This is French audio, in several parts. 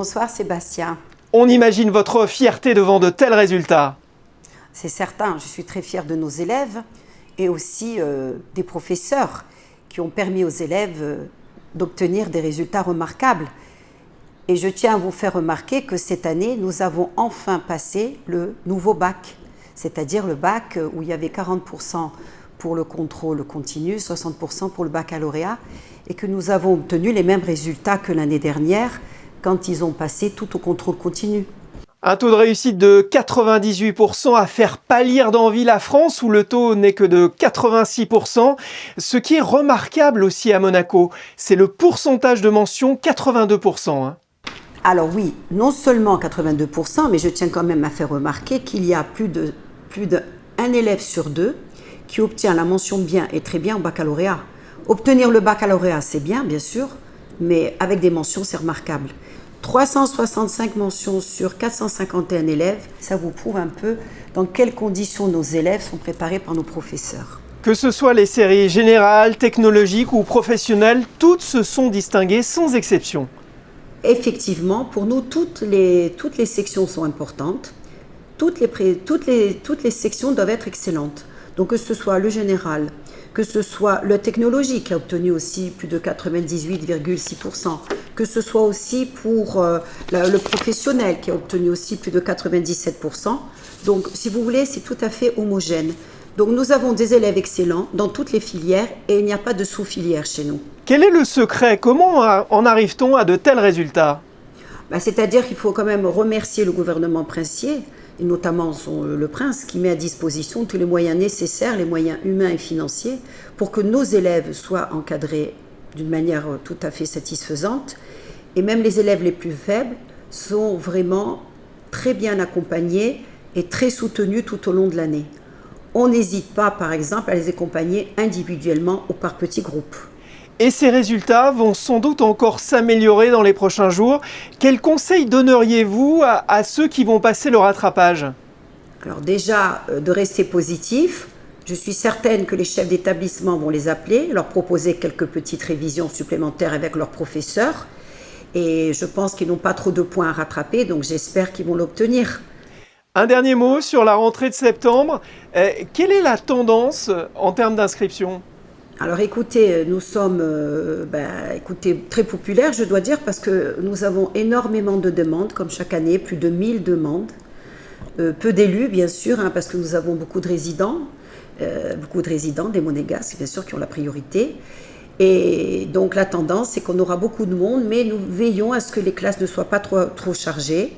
Bonsoir Sébastien. On imagine votre fierté devant de tels résultats. C'est certain, je suis très fière de nos élèves et aussi des professeurs qui ont permis aux élèves d'obtenir des résultats remarquables. Et je tiens à vous faire remarquer que cette année, nous avons enfin passé le nouveau bac, c'est-à-dire le bac où il y avait 40% pour le contrôle continu, 60% pour le baccalauréat, et que nous avons obtenu les mêmes résultats que l'année dernière quand ils ont passé tout au contrôle continu. Un taux de réussite de 98% à faire pâlir d'envie la France où le taux n'est que de 86%. Ce qui est remarquable aussi à Monaco, c'est le pourcentage de mention 82%. Alors oui, non seulement 82%, mais je tiens quand même à faire remarquer qu'il y a plus d'un élève sur deux qui obtient la mention bien et très bien au baccalauréat. Obtenir le baccalauréat, c'est bien sûr, mais avec des mentions, c'est remarquable. 365 mentions sur 451 élèves, ça vous prouve un peu dans quelles conditions nos élèves sont préparés par nos professeurs. Que ce soit les séries générales, technologiques ou professionnelles, toutes se sont distinguées sans exception. Effectivement, pour nous, toutes les sections sont importantes. Toutes les sections doivent être excellentes. Donc que ce soit le général, que ce soit le technologique qui a obtenu aussi plus de 98,6%, que ce soit aussi pour le professionnel qui a obtenu aussi plus de 97%. Donc si vous voulez, c'est tout à fait homogène. Donc nous avons des élèves excellents dans toutes les filières et il n'y a pas de sous-filière chez nous. Quel est le secret? Comment en arrive-t-on à de tels résultats? C'est-à-dire qu'il faut quand même remercier le gouvernement princier, et notamment le prince, qui met à disposition tous les moyens nécessaires, les moyens humains et financiers, pour que nos élèves soient encadrés d'une manière tout à fait satisfaisante. Et même les élèves les plus faibles sont vraiment très bien accompagnés et très soutenus tout au long de l'année. On n'hésite pas, par exemple, à les accompagner individuellement ou par petits groupes. Et ces résultats vont sans doute encore s'améliorer dans les prochains jours. Quels conseils donneriez-vous à ceux qui vont passer le rattrapage? Alors déjà, de rester positif. Je suis certaine que les chefs d'établissement vont les appeler, leur proposer quelques petites révisions supplémentaires avec leurs professeurs. Et je pense qu'ils n'ont pas trop de points à rattraper, donc j'espère qu'ils vont l'obtenir. Un dernier mot sur la rentrée de septembre. Quelle est la tendance en termes d'inscription? Alors écoutez, nous sommes très populaires, je dois dire, parce que nous avons énormément de demandes, comme chaque année, plus de 1000 demandes. Peu d'élus, bien sûr, parce que nous avons beaucoup de résidents, des monégasques, bien sûr, qui ont la priorité. Et donc la tendance, c'est qu'on aura beaucoup de monde, mais nous veillons à ce que les classes ne soient pas trop chargées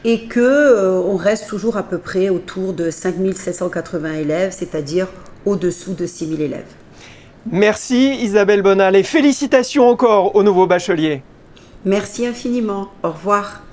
et qu'on reste toujours à peu près autour de 5780 élèves, c'est-à-dire au-dessous de 6000 élèves. Merci Isabelle Bonal et félicitations encore aux nouveaux bacheliers. Merci infiniment. Au revoir.